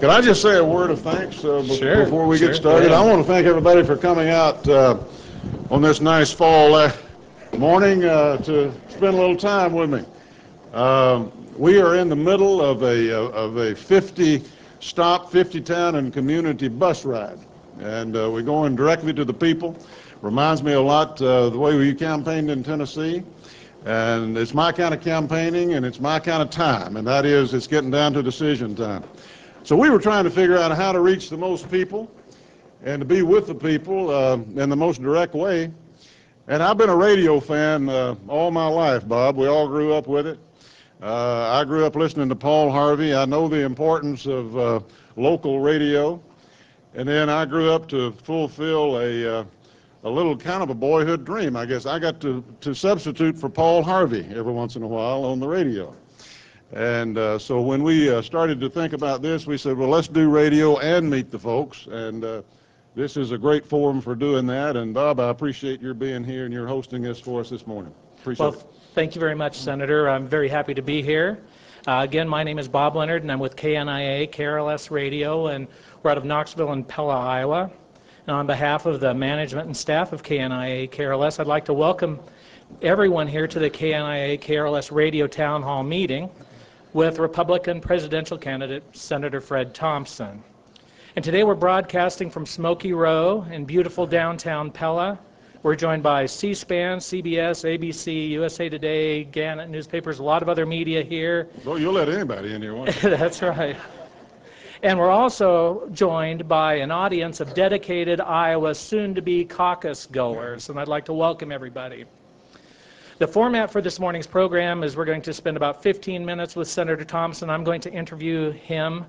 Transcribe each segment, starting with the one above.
Can I just say a word of thanks Sure, before we get sure. started? I want to thank everybody for coming out on this nice fall morning to spend a little time with me. We are in the middle of a 50-stop, 50-town and community bus ride, and we're going directly to the people. Reminds me a lot the way we campaigned in Tennessee. And it's my kind of campaigning, and it's my kind of time, and that is it's getting down to decision time. So we were trying to figure out how to reach the most people and to be with the people in the most direct way. And I've been a radio fan all my life, Bob. We all grew up with it. I grew up listening to Paul Harvey. I know the importance of local radio. And then I grew up to fulfill a little kind of a boyhood dream, I guess. I got to substitute for Paul Harvey every once in a while on the radio. And so when we started to think about this, we said, well, let's do radio and meet the folks. And this is a great forum for doing that. And Bob, I appreciate your being here and you're hosting this for us this morning. Appreciate it. Thank you very much, Senator. I'm very happy to be here. Again, my name is Bob Leonard, and I'm with KNIA, KRLS Radio, and we're out of Knoxville and Pella, Iowa. And on behalf of the management and staff of KNIA KRLS, I'd like to welcome everyone here to the KNIA KRLS Radio Town Hall meeting with Republican presidential candidate Senator Fred Thompson. And today we're broadcasting from Smokey Row in beautiful downtown Pella. We're joined by C-SPAN, CBS, ABC, USA Today, Gannett newspapers, a lot of other media here. Well, you'll let anybody in here, won't you? That's right. And we're also joined by an audience of dedicated Iowa soon-to-be caucus goers, and I'd like to welcome everybody. The format for this morning's program is we're going to spend about 15 minutes with Senator Thompson. I'm going to interview him,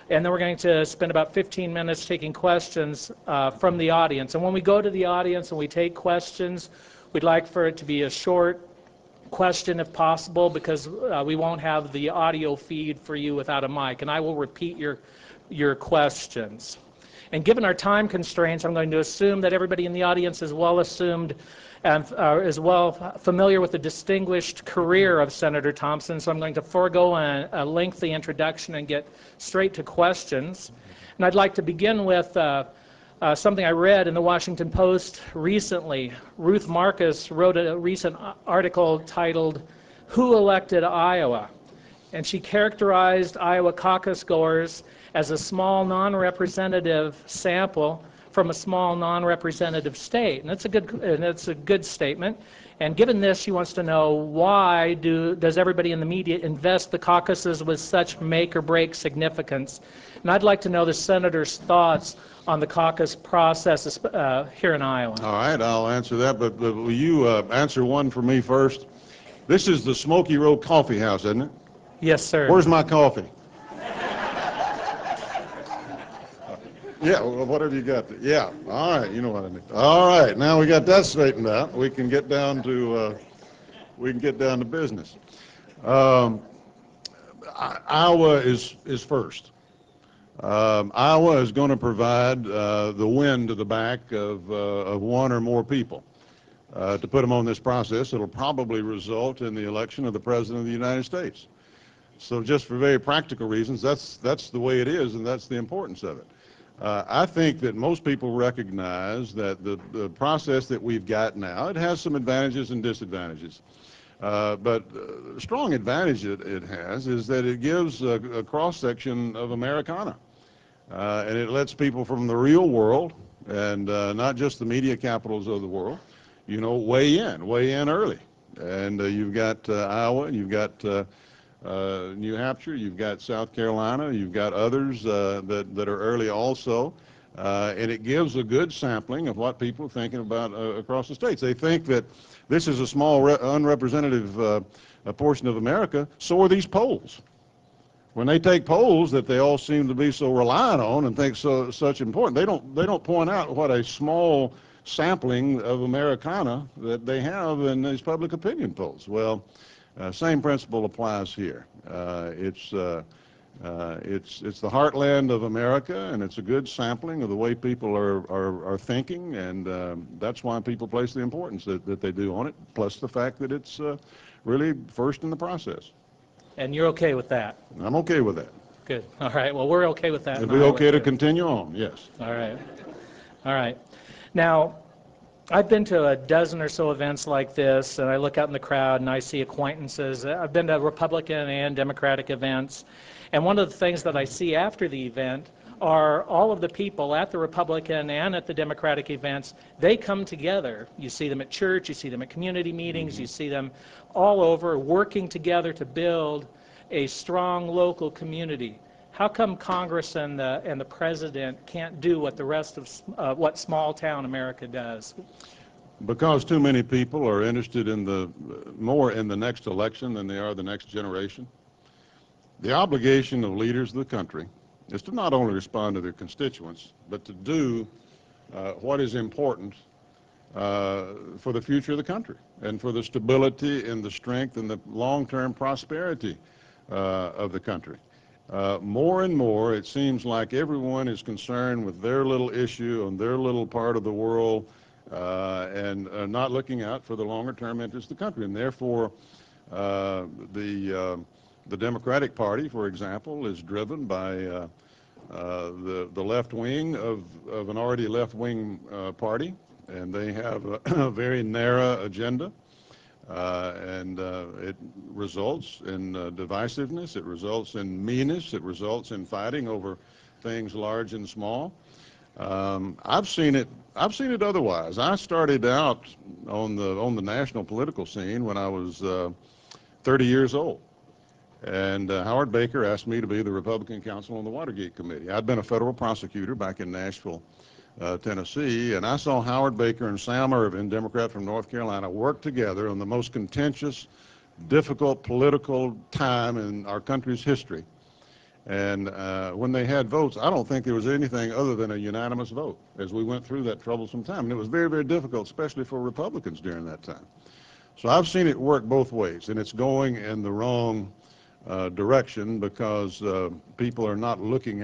and then we're going to spend about 15 minutes taking questions from the audience. And when we go to the audience and we take questions, we'd like for it to be a short question if possible, because we won't have the audio feed for you without a mic, and I will repeat your questions. And given our time constraints, I'm going to assume that everybody in the audience is well assumed and is well familiar with the distinguished career of Senator Thompson, so I'm going to forego a lengthy introduction and get straight to questions. And I'd like to begin with something I read in the Washington Post recently. Ruth Marcus wrote a recent article titled, "Who Elected Iowa?" And she characterized Iowa caucus goers as a small non-representative sample from a small non-representative state. And that's a good statement. And given this, she wants to know, why does everybody in the media invest the caucuses with such make or break significance? And I'd like to know the Senator's thoughts on the caucus process here in Iowa. All right, I'll answer that, but will you answer one for me first? This is the Smokey Row Coffee House, isn't it? Yes, sir. Where's my coffee? Yeah, well, whatever you got. Yeah, all right, you know what I mean. All right, now we got that straightened out. We can get down to business. Iowa is first. Iowa is going to provide the wind to the back of one or more people to put them on this process. It'll probably result in the election of the President of the United States. So just for very practical reasons, that's the way it is, and that's the importance of it. I think that most people recognize that the process that we've got now, it has some advantages and disadvantages. But the strong advantage it has is that it gives a cross-section of Americana. And it lets people from the real world, and not just the media capitals of the world, you know, weigh in early. And you've got Iowa, you've got New Hampshire, you've got South Carolina, you've got others that are early also, and it gives a good sampling of what people are thinking about across the states. They think that this is a small unrepresentative portion of America. So are these polls. When they take polls that they all seem to be so reliant on and think such important, they don't point out what a small sampling of Americana that they have in these public opinion polls. Well, same principle applies here. It's the heartland of America, and it's a good sampling of the way people are thinking, and that's why people place the importance that they do on it, plus the fact that it's really first in the process. And you're okay with that? I'm okay with that. Good. All right. Well, we're okay with that. It'd in be Iowa, okay to too. continue on, yes. All right. All right. Now, I've been to a dozen or so events like this, and I look out in the crowd and I see acquaintances. I've been to Republican and Democratic events, and one of the things that I see after the event are all of the people at the Republican and at the Democratic events. They come together. You see them at church, you see them at community meetings, you see them all over working together to build a strong local community. How come Congress and the President can't do what the rest of what small town America does? Because too many people are interested in more in the next election than they are the next generation. The obligation of leaders of the country is to not only respond to their constituents, but to do what is important for the future of the country and for the stability and the strength and the long-term prosperity of the country. More and more, it seems like everyone is concerned with their little issue on their little part of the world and not looking out for the longer-term interests of the country. And therefore, the Democratic Party, for example, is driven by the left wing of an already left-wing party, and they have a very narrow agenda. And it results in divisiveness, it results in meanness, it results in fighting over things large and small. I've seen it otherwise. I started out on the national political scene when I was 30 years old. And Howard Baker asked me to be the Republican counsel on the Watergate Committee. I'd been a federal prosecutor back in Nashville, Tennessee, and I saw Howard Baker and Sam Ervin, Democrat from North Carolina, work together on the most contentious, difficult political time in our country's history. And when they had votes, I don't think there was anything other than a unanimous vote as we went through that troublesome time. And it was very, very difficult, especially for Republicans during that time. So I've seen it work both ways, and it's going in the wrong direction because people are not looking